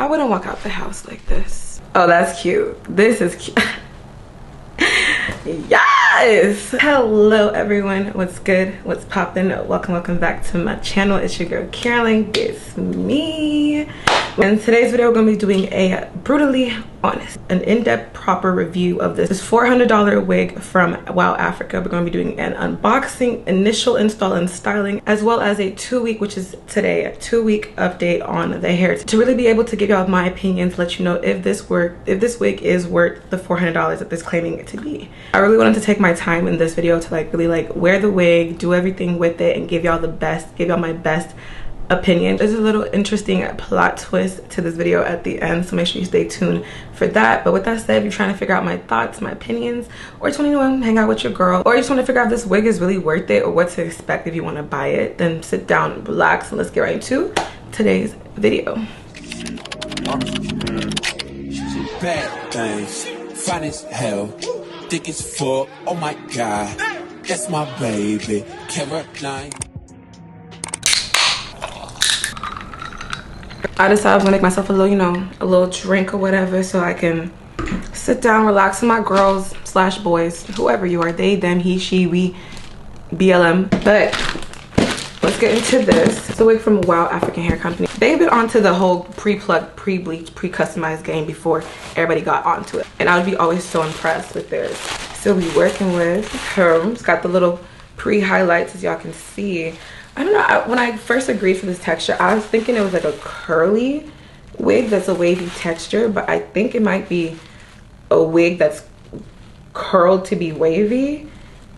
I wouldn't walk out the house like this. Oh, that's cute. This is cute. Yes! Hello everyone, what's good, what's poppin'? Welcome back to my channel. It's your girl Caroline, it's me. In today's video we're gonna be doing a brutally honest, an in-depth proper review of this $400 wig from Wow Africa. We're gonna be doing an unboxing, initial install and styling, as well as a 2-week, which is today, a 2-week update on the hair, to really be able to give y'all my opinions, let you know if this wig is worth the $400 that this claiming it to be. I really wanted to take my time in this video to really wear the wig, do everything with it, and give y'all my best opinion. There's a little interesting plot twist to this video at the end, so make sure you stay tuned for that. But with that said, if you're trying to figure out my thoughts, my opinions, or just want to hang out with your girl, or you just want to figure out if this wig is really worth it or what to expect if you want to buy it, then sit down, relax, and let's get right into today's video. Bad things, fine as hell, thick as fuck, oh my god, that's my baby, Caroline. I decided I was gonna make myself a little, a little drink or whatever, so I can sit down, relax with my girls / boys, whoever you are, they, them, he, she, we, BLM. But let's get into this. It's a wig from Wow African Hair Company. They've been onto the whole pre-plucked, pre-bleached, pre-customized game before everybody got onto it, and I would be always so impressed with theirs. So we'll be working with her. It's got the little pre-highlights, as y'all can see. I don't know, when I first agreed for this texture, I was thinking it was like a curly wig that's a wavy texture, but I think it might be a wig that's curled to be wavy.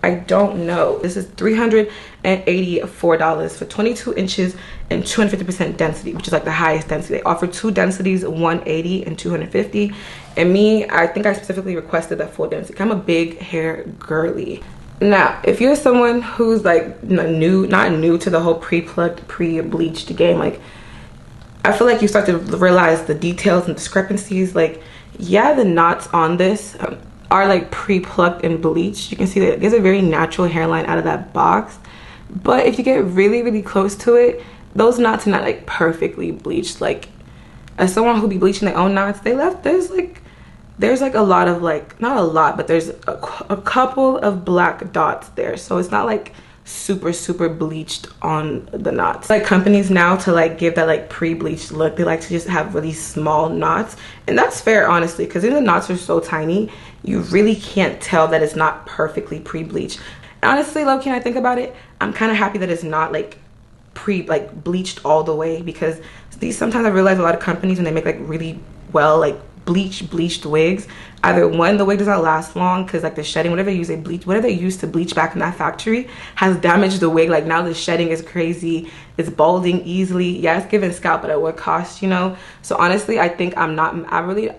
I don't know. This is $384 for 22 inches and 250% density, which is like the highest density. They offer 2 densities, 180 and 250. And me, I think I specifically requested that full density. I'm a big hair girly. Now, if you're someone who's like not new to the whole pre-plucked, pre-bleached game, I feel like you start to realize the details and discrepancies. Yeah, the knots on this are like pre-plucked and bleached. You can see that there's a very natural hairline out of that box, but if you get really, really close to it, those knots are not like perfectly bleached. As someone who be bleaching their own knots, there's like a lot of not a lot, but there's a couple of black dots there, so it's not like super bleached on the knots. Companies now, to give that pre-bleached look, they like to just have really small knots, and that's fair, honestly, because the knots are so tiny you really can't tell that it's not perfectly pre-bleached. Honestly, low-key, when I think about it, I'm kind of happy that it's not bleached all the way, because sometimes I realize a lot of companies, when they make really well bleached wigs, either one, the wig does not last long because the shedding, whatever they use to bleach back in that factory has damaged the wig. Now the shedding is crazy, it's balding easily. Yeah, it's giving scalp, but at what cost, So honestly, I think now I'm really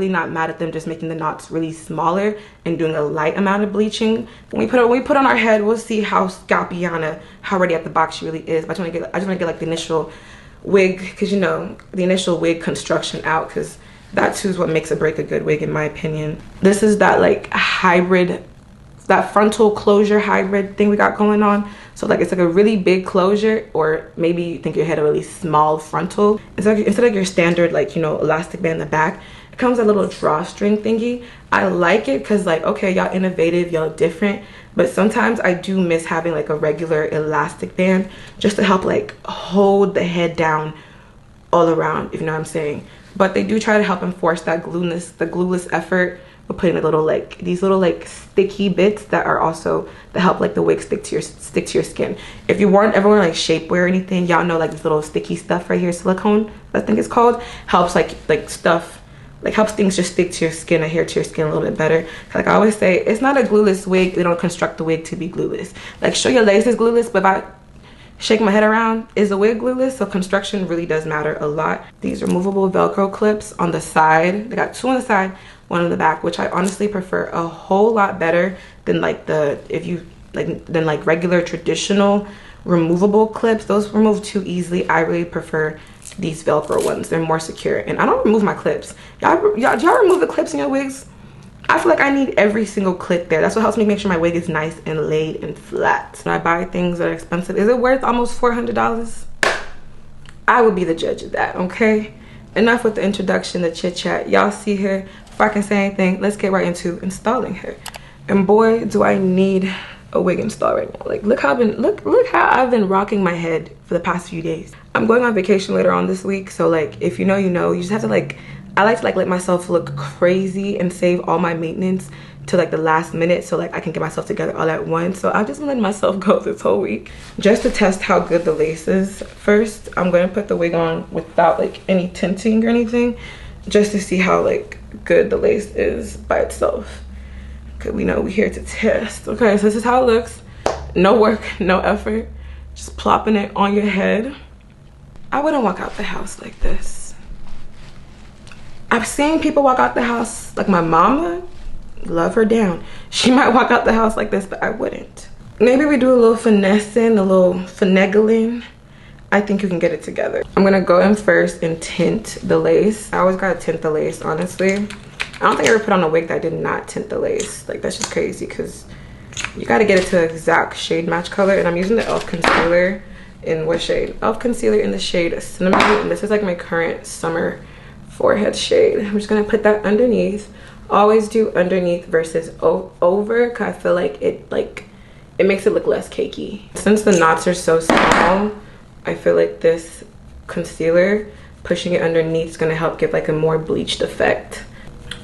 not mad at them just making the knots really smaller and doing a light amount of bleaching. When we put on our head, we'll see how scalpy how ready at the box she really is. But I just want to get the initial wig, because the initial wig construction out, because that too is what makes or break a good wig, in my opinion. This is that hybrid, that frontal closure hybrid thing we got going on. So it's a really big closure, or maybe you think your head a really small frontal. It's instead of your standard elastic band in the back, it comes a little drawstring thingy. I like it because okay, y'all innovative, y'all different, but sometimes I do miss having a regular elastic band just to help hold the head down all around, if you know what I'm saying. But they do try to help enforce that glueless effort with putting these little sticky bits that are also to help the wig stick to your skin. If you weren't ever wearing shapewear or anything, y'all know this little sticky stuff right here, silicone, I think it's called, helps helps things just stick to your skin, adhere to your skin a little bit better. I always say, it's not a glueless wig. They don't construct the wig to be glueless. Sure, your lace is glueless, but if I shake my head around, is the wig glueless? So construction really does matter a lot. These removable Velcro clips on the side, they got 2 on the side, 1 on the back, which I honestly prefer a whole lot better than regular traditional removable clips. Those remove too easily. I really prefer these Velcro ones. They're more secure, and I don't remove my clips. Y'all remove the clips in your wigs? I feel like I need every single clip there. That's what helps me make sure my wig is nice and laid and flat. When I buy things that are expensive, is it worth almost $400? I would be the judge of that, okay? enough with the introduction, the chit chat. Y'all see her. Before I can say anything, let's get right into installing her. And boy, do I need a wig install right now. Like, look how I've been rocking my head for the past few days. I'm going on vacation later on this week, so like, if you know, you know. You just have to like, I like to like let myself look crazy and save all my maintenance to like the last minute, so like I can get myself together all at once. So I've just been letting myself go this whole week just to test how good the lace is. First, I'm gonna put the wig on without like any tinting or anything, just to see how like good the lace is by itself. Cause we know we're here to test. Okay, so this is how it looks. No work, no effort. Just plopping it on your head. I wouldn't walk out the house like this. I've seen people walk out the house like my mama. Love her down. She might walk out the house like this, but I wouldn't. Maybe we do a little finessing, a little finagling. I think you can get it together. I'm gonna go in first and tint the lace. I always gotta tint the lace, honestly. I don't think I ever put on a wig that did not tint the lace. Like, that's just crazy, because you gotta get it to exact shade match color. And I'm using the e.l.f. concealer in what shade? e.l.f. concealer in the shade Cinnamon, and this is like my current summer forehead shade. I'm just gonna put that underneath. Always do underneath versus over, because I feel like it makes it look less cakey. Since the knots are so small, I feel like this concealer, pushing it underneath, is gonna help give like a more bleached effect.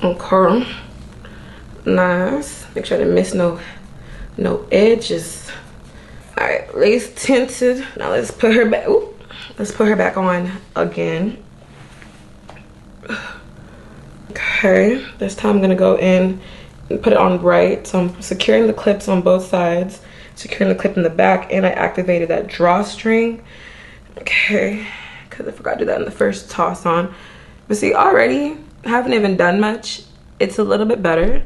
Okay, nice. Make sure I didn't miss no edges. All right, lace tinted. Now let's put her back. Ooh, let's put her back on again. Okay, this time I'm gonna go in and put it on right. So I'm securing the clips on both sides, securing the clip in the back, and I activated that drawstring. Okay, because I forgot to do that in the first toss on. But see, already, I haven't even done much. It's a little bit better.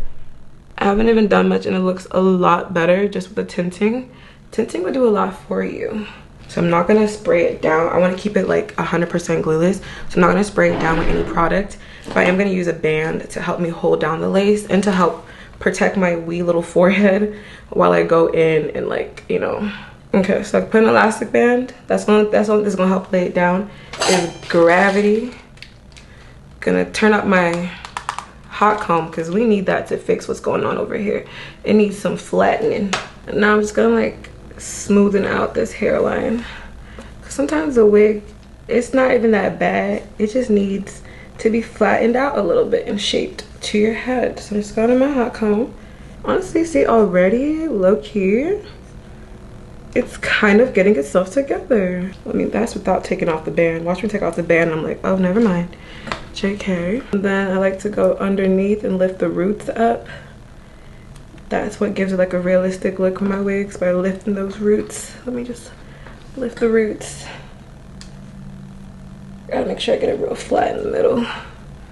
I haven't even done much, and it looks a lot better just with the tinting. Tinting will do a lot for you. So I'm not gonna spray it down. I wanna keep it like 100% glueless. So I'm not gonna spray it down with any product. But I am gonna use a band to help me hold down the lace and to help protect my wee little forehead while I go in and like, you know. Okay, so I put an elastic band. That's one that's gonna help lay it down. Is Gravity. Gonna turn up my hot comb because we need that to fix what's going on over here. It needs some flattening. And now I'm just gonna like smoothing out this hairline. Sometimes the wig, it's not even that bad. It just needs to be flattened out a little bit and shaped to your head. So I'm just going to my hot comb. Honestly, see already, low key, it's kind of getting itself together. I mean, that's without taking off the band. Watch me take off the band, I'm like, oh, never mind. JK. And then I like to go underneath and lift the roots up. That's what gives it like a realistic look with my wigs, by lifting those roots. Let me just lift the roots. Gotta make sure I get it real flat in the middle.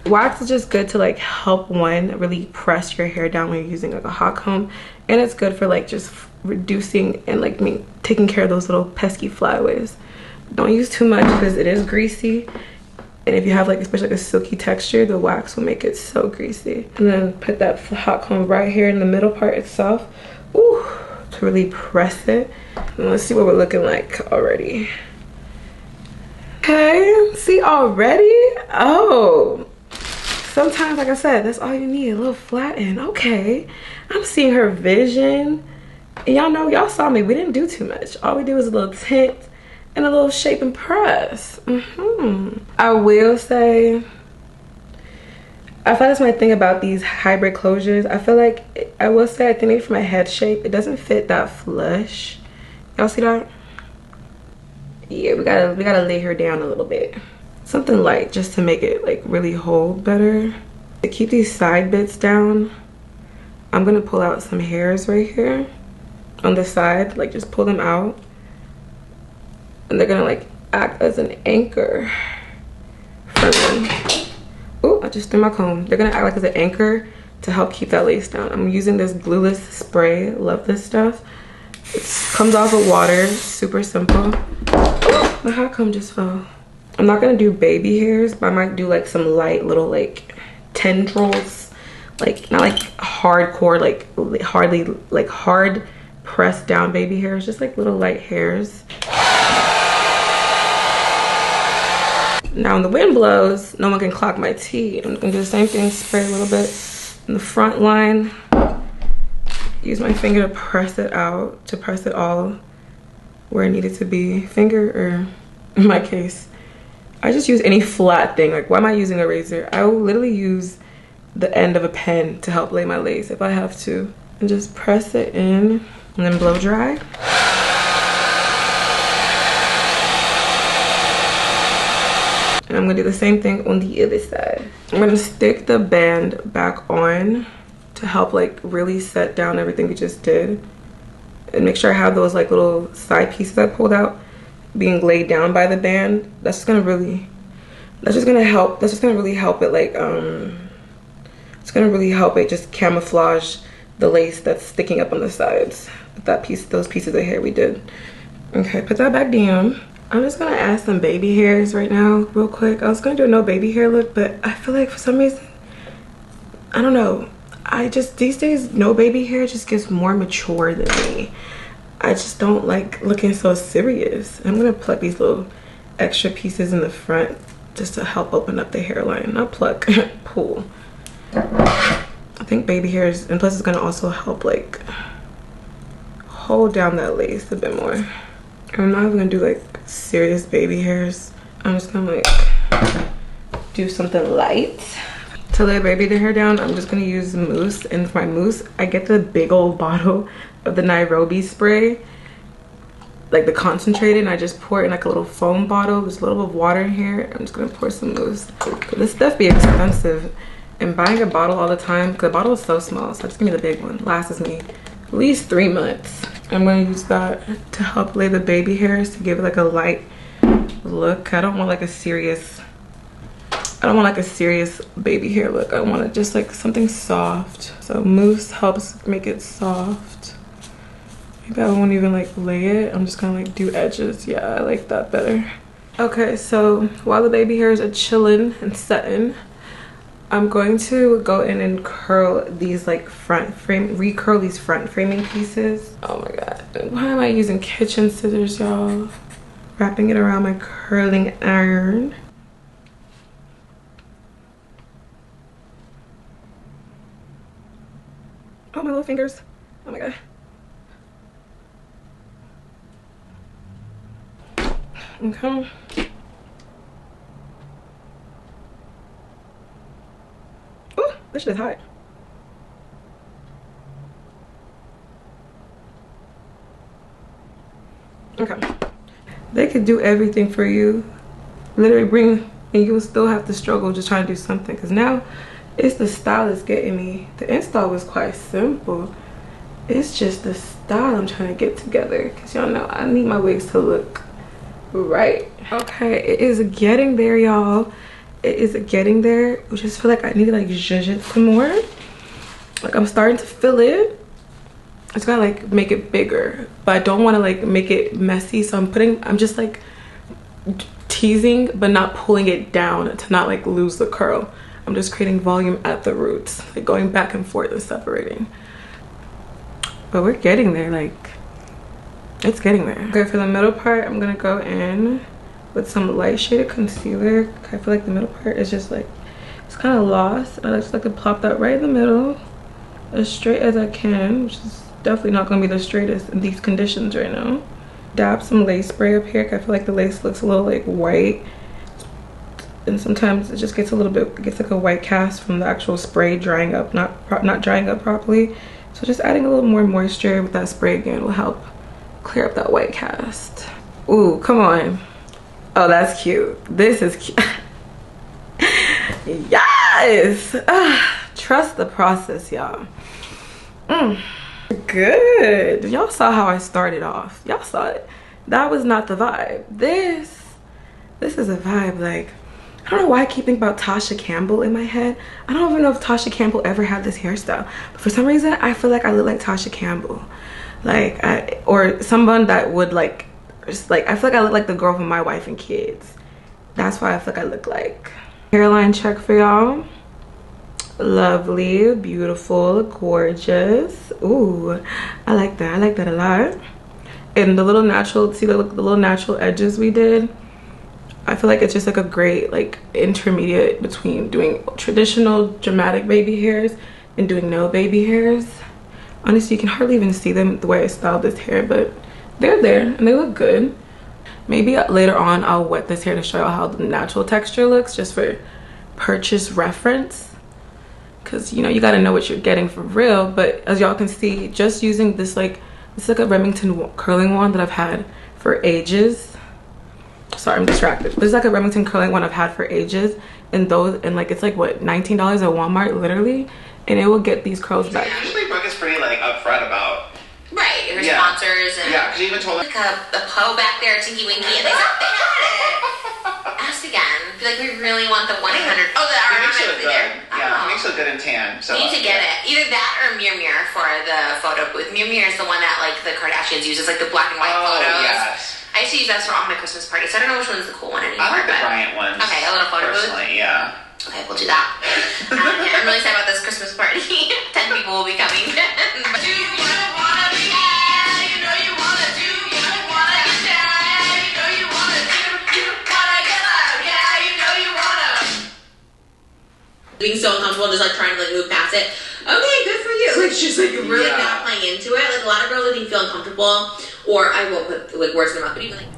Wax is just good to like help really press your hair down when you're using like a hot comb, and it's good for like just reducing and like taking care of those little pesky flyaways. Don't use too much because it is greasy, and if you have like especially like a silky texture, the wax will make it so greasy. And then put that hot comb right here in the middle part itself, ooh, to really press it. And let's see what we're looking like already. Okay, see already? Oh, sometimes, like I said, that's all you need, a little flatten. Okay, I'm seeing her vision. And y'all know, y'all saw me, we didn't do too much. All we did was a little tint and a little shape and press. I will say, I feel that's my thing about these hybrid closures. I feel like, I will say, I think maybe for my head shape, it doesn't fit that flush. Y'all see that? Yeah, we gotta lay her down a little bit. Something light just to make it like really hold better. To keep these side bits down, I'm gonna pull out some hairs right here on the side, like just pull them out. And they're gonna like act as an anchor for me. Oh, I just threw my comb. They're gonna act like as an anchor to help keep that lace down. I'm using this Glueless spray. Love this stuff. It comes off with water, super simple. Oh, my hot comb just fell. I'm not gonna do baby hairs, but I might do like some light little like tendrils, like not like hardcore, like hard pressed down baby hairs, just like little light hairs. Now when the wind blows, no one can clog my tea. I'm gonna do the same thing, spray a little bit in the front line. Use my finger to press it out, to press it all where it needed to be. Finger, or in my case, I just use any flat thing. Like, why am I using a razor? I will literally use the end of a pen to help lay my lace if I have to. And just press it in and then blow dry. And I'm gonna do the same thing on the other side. I'm gonna stick the band back on to help like really set down everything we just did. And make sure I have those like little side pieces I pulled out being laid down by the band. That's just gonna really help it like it's gonna really help it just camouflage the lace that's sticking up on the sides with those pieces of hair we did. Okay, put that back down. I'm just gonna add some baby hairs right now real quick. I was gonna do a no baby hair look, but I feel like for some reason, I don't know, these days no baby hair just gets more mature than me. I just don't like looking so serious. I'm gonna pluck these little extra pieces in the front just to help open up the hairline. Not pluck, pull. I think baby hairs, and plus it's gonna also help like hold down that lace a bit more. I'm not even gonna do like serious baby hairs. I'm just gonna like do something light. To lay baby hair down, I'm just gonna use mousse. And for my mousse, I get the big old bottle of the Nairobi spray, like the concentrated, and I just pour it in like a little foam bottle. There's a little bit of water in here. I'm just gonna pour some mousse. This stuff be expensive, and buying a bottle all the time, because the bottle is so small, so just give me the big one. Lasts me at least 3 months. I'm gonna use that to help lay the baby hairs, to give it like a light look. I don't want like a serious baby hair look. I want it just like something soft. So mousse helps make it soft. Maybe I won't even like lay it. I'm just gonna like do edges. Yeah, I like that better. Okay, so while the baby hairs are chilling and setting, I'm going to go in and curl these like recurl these front framing pieces. Oh my god, why am I using kitchen scissors, y'all? Wrapping it around my curling iron. Oh, my little fingers. Oh my god. Okay. Oh, this shit is hot. Okay. They could do everything for you. Literally bring, and you will still have to struggle just trying to do something. Because now, it's the style that's getting me. The install was quite simple. It's just the style I'm trying to get together. Because y'all know I need my wigs to look right. Okay, it is getting there, y'all. It is getting there. I just feel like I need to like zhuzh it some more. Like I'm starting to fill it. I just gotta like make it bigger. But I don't want to like make it messy. So I'm just like teasing but not pulling it down to not like lose the curl. I'm just creating volume at the roots, like going back and forth and separating. But we're getting there, like it's getting there. Okay, for the middle part, I'm gonna go in with some light shaded concealer. I feel like the middle part is just like, it's kind of lost. And I just like to plop that right in the middle, as straight as I can, which is definitely not gonna be the straightest in these conditions right now. Dab some lace spray up here, 'cause I feel like the lace looks a little like white. And sometimes it just gets a little bit, it gets like a white cast from the actual spray drying up, not drying up properly. So just adding a little more moisture with that spray again will help clear up that white cast. Ooh, come on. Oh, that's cute. This is cute. Yes! Trust the process, y'all. Good. Y'all saw how I started off. Y'all saw it. That was not the vibe. This is a vibe. Like, I don't know why I keep thinking about Tasha Campbell in my head. I don't even know if Tasha Campbell ever had this hairstyle, but for some reason I feel like I look like Tasha Campbell, like or someone that would like, just like, I feel like I look like the girl from My Wife and Kids. That's why I feel like I look like. Hairline check for y'all. Lovely, beautiful, gorgeous. Ooh, I like that. I like that a lot. And the little natural, see the little natural edges we did, I feel like it's just like a great like intermediate between doing traditional dramatic baby hairs and doing no baby hairs. Honestly, you can hardly even see them the way I styled this hair, but they're there and they look good. Maybe later on I'll wet this hair to show you how the natural texture looks, just for purchase reference, because you know you got to know what you're getting for real. But as y'all can see, just using this, like, it's like a Remington curling wand that I've had for ages. Sorry, I'm distracted. This is like a Remington curling one I've had for ages, and those, and like it's like what, $19 at Walmart literally, and it will get these curls back. Yeah, usually Brooke is pretty like upfront about her sponsors, and because you even told like a Poe back there, Tinky Winky, and they had it. Ask again. I feel like we really want the 1-800. Oh, the he makes you look there. good. Yeah, he makes you look good in tan. So you need to get it. Either that or Mir for the photo booth. Mir is the one that like the Kardashians use. It's like the black and white photos. Yes. I used to use that for all my Christmas parties. So I don't know which one's the cool one anymore. I like the but Bryant ones. Okay, a little photo booth. Personally, yeah. Okay, we'll do that. Yeah, I'm really excited about this Christmas party. 10 people will be coming. Do you wanna be happy? You know you wanna do. You wanna get down. You know you wanna do. You wanna get loud. Yeah, you know you wanna. Being so uncomfortable, just like trying to like move past it. Okay, good for you. Like she's like really not playing into it. Like a lot of girls, I think, feel uncomfortable, or I won't put like words in their mouth, but even like.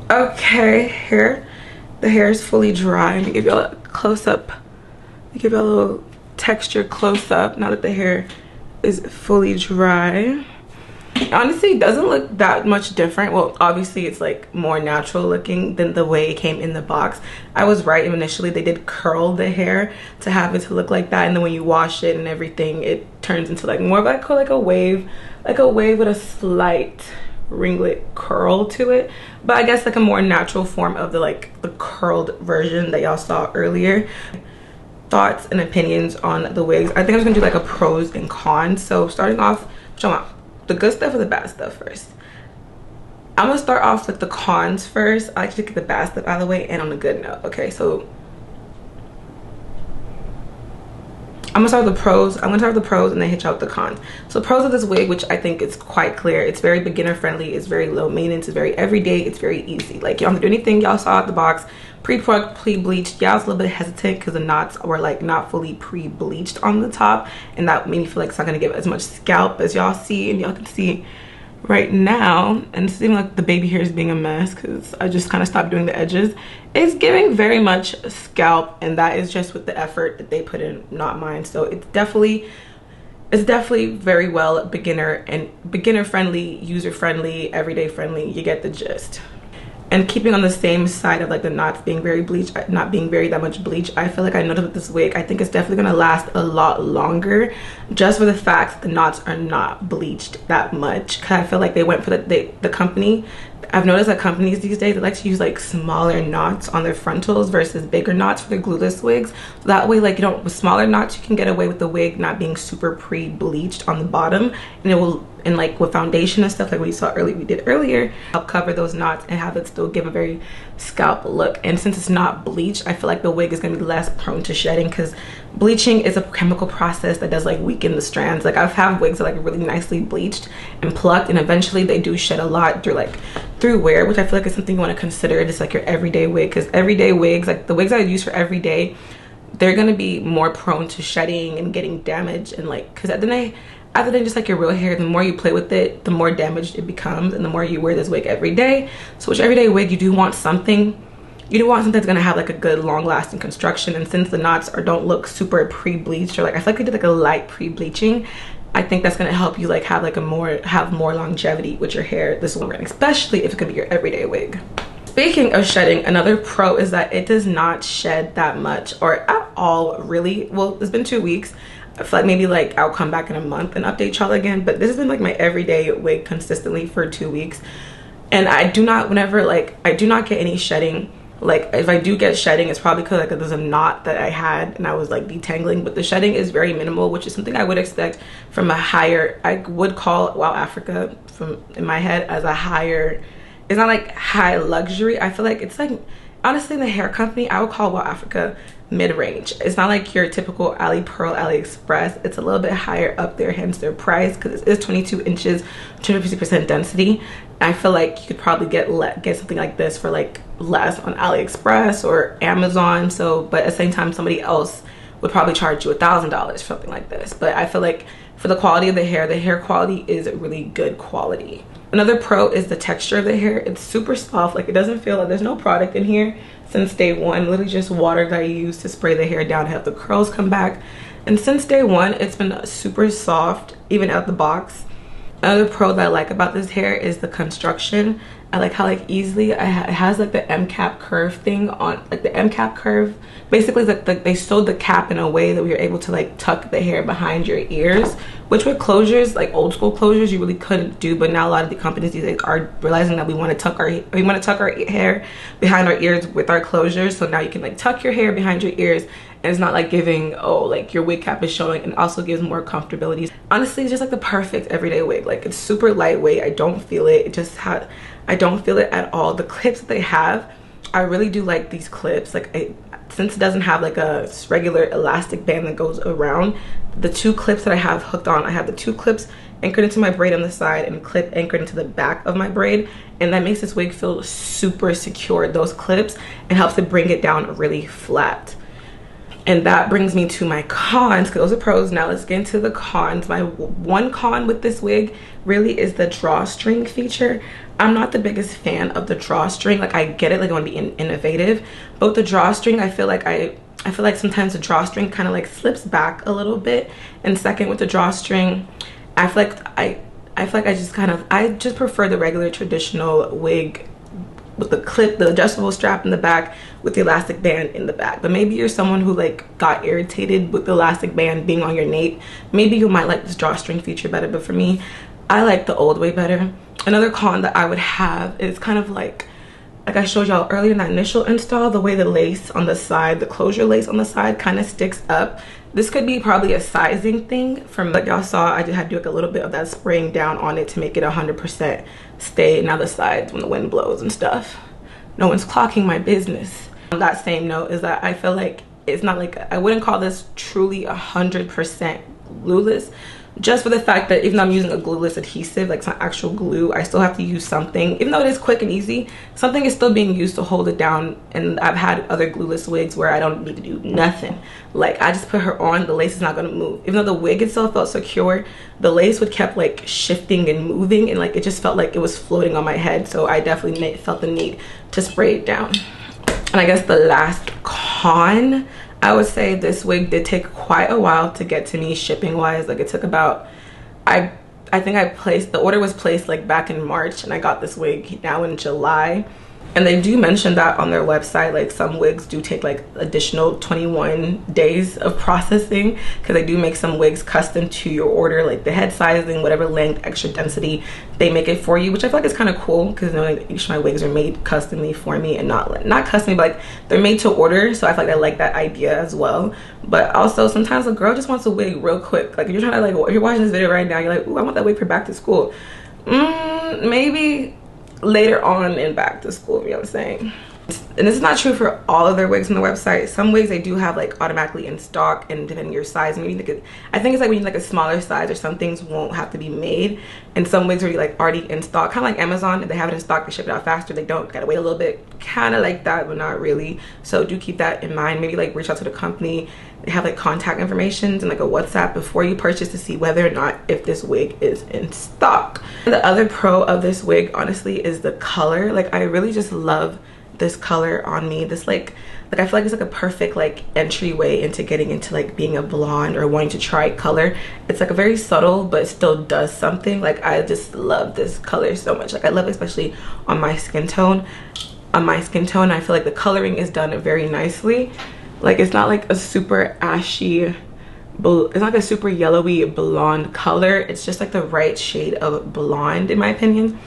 Okay, here the hair is fully dry. Let me give y'all a close up. Let me give y'all a little texture close up now that the hair is fully dry. Honestly, it doesn't look that much different. Well, obviously it's like more natural looking than the way it came in the box. I was right initially. They did curl the hair to have it to look like that, and then when you wash it and everything, it turns into like more of like a wave with a slight ringlet curl to it. But I guess like a more natural form of the curled version that y'all saw earlier. Thoughts and opinions on the wigs. I think I'm just gonna do like a pros and cons. So starting off, the good stuff or the bad stuff first. I'm gonna start off with the cons first. I like to get the bad stuff out of the way and on a good note. Okay, so I'm gonna start with the pros. I'm gonna start with the pros and then hit you out the cons. So pros of this wig, which I think is quite clear. It's very beginner friendly. It's very low maintenance. It's very everyday. It's very easy. Like you don't have to do anything. Y'all saw at the box. Pre-plucked, pre-bleached. Yeah, I was a little bit hesitant because the knots were like not fully pre-bleached on the top, and that made me feel like it's not gonna give as much scalp as y'all see, and y'all can see right now. And it's even like the baby hair is being a mess because I just kind of stopped doing the edges. It's giving very much scalp, and that is just with the effort that they put in, not mine. So it's definitely very well beginner friendly, user friendly, everyday friendly. You get the gist. And keeping on the same side of like the knots being very bleached, not being very that much bleach, I feel like I noticed with this wig, I think it's definitely gonna last a lot longer, just for the fact that the knots are not bleached that much. Cause I feel like they went for the company. I've noticed that companies these days, they like to use like smaller knots on their frontals versus bigger knots for their glueless wigs. So that way, like, you know, with smaller knots, you can get away with the wig not being super pre-bleached on the bottom, and it will, and like with foundation and stuff like we did earlier, I'll cover those knots and have it still give a very scalp look. And since it's not bleached, I feel like the wig is gonna be less prone to shedding, because bleaching is a chemical process that does like weaken the strands. Like I've had wigs that like really nicely bleached and plucked, and eventually they do shed a lot through wear, which I feel like is something you want to consider just like your everyday wig, because everyday wigs, like the wigs I use for everyday, they're gonna be more prone to shedding and getting damaged. And like, because at the end just like your real hair, the more you play with it, the more damaged it becomes, and the more you wear this wig every day. So with your everyday wig, you do want something that's gonna have like a good long lasting construction. And since the knots don't look super pre-bleached, or like I feel like they did like a light pre-bleaching, I think that's gonna help you like have more longevity with your hair this long, especially if it could be your everyday wig. Speaking of shedding, another pro is that it does not shed that much, or at all really. Well, it's been 2 weeks. I feel like maybe like I'll come back in a month and update y'all again, but this has been like my everyday wig consistently for 2 weeks, and I do not get any shedding. Like if I do get shedding, it's probably because like there's a knot that I had and I was like detangling, but the shedding is very minimal, which is something I would expect from a higher, I would call Wow Africa from in my head as a higher, it's not like high luxury. I feel like it's like Honestly, the hair company, I would call Wild Africa mid-range. It's not like your typical AliPearl, AliExpress. It's a little bit higher up there, hence their price, because it is 22 inches, 250% density. I feel like you could probably get something like this for like less on AliExpress or Amazon. So, but at the same time, somebody else would probably charge you $1,000 for something like this. But I feel like for the quality of the hair quality is really good quality. Another pro is the texture of the hair. It's super soft. Like, it doesn't feel like there's no product in here since day one. Literally just water that I use to spray the hair down to have the curls come back. And since day one, it's been super soft, even out the box. Another pro that I like about this hair is the construction. I like how like easily it has like the M cap curve thing on, like the M cap curve. Basically, like they sewed the cap in a way that we were able to like tuck the hair behind your ears, which with closures, like old school closures, you really couldn't do. But now a lot of the companies these days are realizing that we want to tuck our hair behind our ears with our closures. So now you can like tuck your hair behind your ears, and it's not like giving, oh, like your wig cap is showing, and also gives more comfortability. Honestly, it's just like the perfect everyday wig. Like, it's super lightweight. I don't feel it. I don't feel it at all. The clips that they have, I really do like these clips. Like, since it doesn't have like a regular elastic band that goes around, the two clips that I have hooked on, I have the two clips anchored into my braid on the side and a clip anchored into the back of my braid, and that makes this wig feel super secure. Those clips, and helps to bring it down really flat. And that brings me to my cons, because those are pros. Now let's get into the cons. My one con with this wig really is the drawstring feature. I'm not the biggest fan of the drawstring. Like, I get it, like I want to be innovative, but with the drawstring, I feel like sometimes the drawstring kind of like slips back a little bit. And second, with the drawstring, I feel like I just prefer the regular traditional wig with the clip, the adjustable strap in the back with the elastic band in the back. But maybe you're someone who like got irritated with the elastic band being on your nape. Maybe you might like this drawstring feature better, but for me, I like the old way better. Another con that I would have is kind of like I showed y'all earlier in that initial install, the way the lace on the side, the closure lace on the side kind of sticks up. This could be probably a sizing thing. From what y'all saw, I just had to do like a little bit of that spraying down on it to make it 100% stay now the sides when the wind blows and stuff. No one's clocking my business. On that same note is that I feel like it's not like, I wouldn't call this truly 100% glueless, just for the fact that even though I'm using a glueless adhesive, like it's not actual glue, I still have to use something. Even though it is quick and easy, something is still being used to hold it down. And I've had other glueless wigs where I don't need to do nothing. Like, I just put her on, the lace is not gonna move. Even though the wig itself felt secure, the lace would kept like shifting and moving, and like it just felt like it was floating on my head. So I definitely felt the need to spray it down. And I guess the last con, I would say this wig did take quite a while to get to me shipping wise. Like, it took about, I think the order was placed like back in March, and I got this wig now in July. And they do mention that on their website, like some wigs do take like additional 21 days of processing, because they do make some wigs custom to your order, like the head sizing, whatever length, extra density, they make it for you, which I feel like is kind of cool, because like, each of my wigs are made customly for me, and not customly, but like they're made to order. So I feel like I like that idea as well. But also sometimes a girl just wants a wig real quick. Like, if you're trying to like, if you're watching this video right now, you're like, ooh, I want that wig for back to school. Maybe later on in back to school, you know what I'm saying? And this is not true for all of their wigs on the website. Some wigs they do have like automatically in stock, and depending on your size, maybe like I think it's like when you need like a smaller size, or some things won't have to be made, and some wigs are like already in stock, kind of like Amazon. If they have it in stock, they ship it out faster. They don't, gotta wait a little bit, kind of like that, but not really. So do keep that in mind. Maybe like reach out to the company. They have like contact information and like a WhatsApp before you purchase to see whether or not if this wig is in stock. And the other pro of this wig honestly is the color. Like, I really just love this color on me. This like I feel like it's like a perfect like entryway into getting into like being a blonde or wanting to try color. It's like a very subtle but still does something. Like, I just love this color so much. Like, I love it especially on my skin tone. I feel like the coloring is done very nicely. Like, it's not like a super ashy, it's not like a super yellowy blonde color. It's just like the right shade of blonde in my opinion.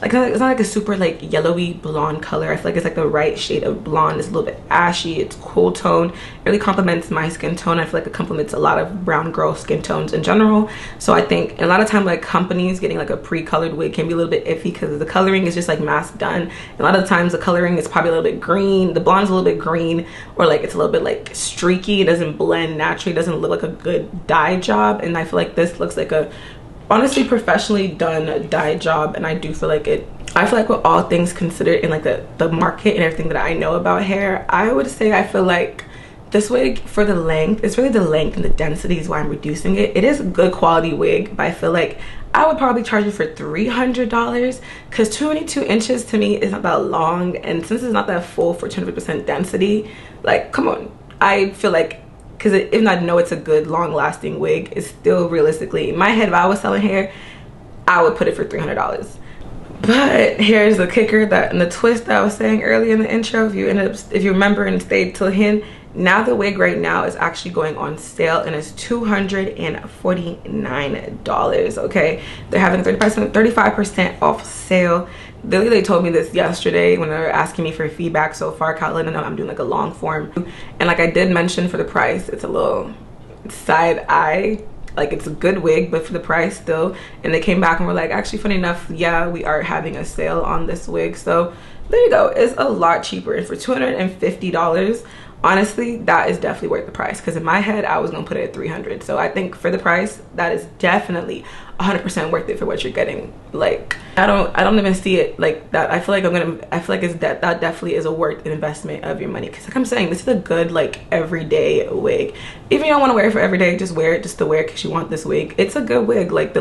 like it's not like a super like yellowy blonde color. I feel like it's like the right shade of blonde. It's a little bit ashy, it's cool tone. It really complements my skin tone. I feel like it complements a lot of brown girl skin tones in general. So I think a lot of time like companies getting like a pre-colored wig can be a little bit iffy because the coloring is just like mass done. And a lot of the times the coloring is probably a little bit green, the blonde's a little bit green, or like it's a little bit like streaky. It doesn't blend naturally, it doesn't look like a good dye job. And I feel like this looks like a honestly professionally done dye job, and I do feel like it. I feel like with all things considered in like the market and everything that I know about hair, I would say I feel like this wig, for the length, it's really the length and the density is why I'm reducing it. It is a good quality wig, but I feel like I would probably charge it for $300 because 22 inches to me is not that long, and since it's not that full for 200% density, like come on. I feel like, because even though I know it's a good long-lasting wig, it's still realistically in my head, if I was selling hair, I would put it for $300. But here's the kicker, that and the twist that I was saying earlier in the intro, if you remember and stayed till here, now the wig right now is actually going on sale and it's $249. Okay, they're having 35% off sale. They told me this yesterday when they were asking me for feedback so far. Can't let them know I'm doing like a long form, and like I did mention, for the price it's a little side eye, like it's a good wig but for the price still. And they came back and were like, actually funny enough, yeah, we are having a sale on this wig. So there you go, it's a lot cheaper, and for $250, honestly that is definitely worth the price, because in my head I was gonna put it at $300. So I think for the price that is definitely 100% worth it for what you're getting. Like I don't even see it like that. I feel like it's that definitely is a worth investment of your money, because like I'm saying, this is a good like everyday wig. Even if you don't want to wear it for every day, just wear it just to wear it because you want this wig. It's a good wig. Like the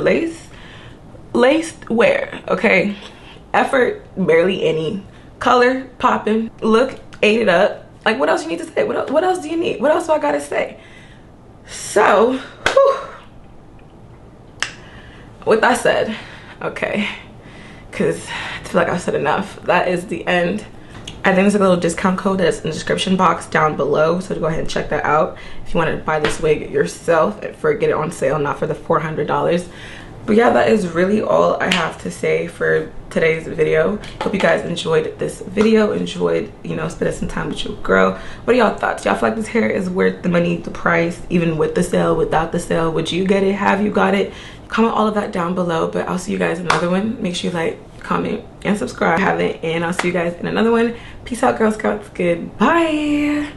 laced wear, okay, effort barely any, color popping, look ate it up. Like what else you need to say? What else do you need? What else do I gotta say? So whew. With that said, okay, because I feel like I've said enough, that is the end. I think there's a little discount code that's in the description box down below, so go ahead and check that out if you want to buy this wig yourself for get it on sale, not for the $400. But yeah, that is really all I have to say for today's video. Hope you guys enjoyed this video, enjoyed, you know, spending some time with your girl. What are y'all thoughts? Y'all feel like this hair is worth the money, the price, even with the sale, without the sale? Would you get it? Have you got it? Comment all of that down below. But I'll see you guys in another one. Make sure you like, comment, and subscribe. Have it, and I'll see you guys in another one. Peace out, Girl Scouts. Goodbye.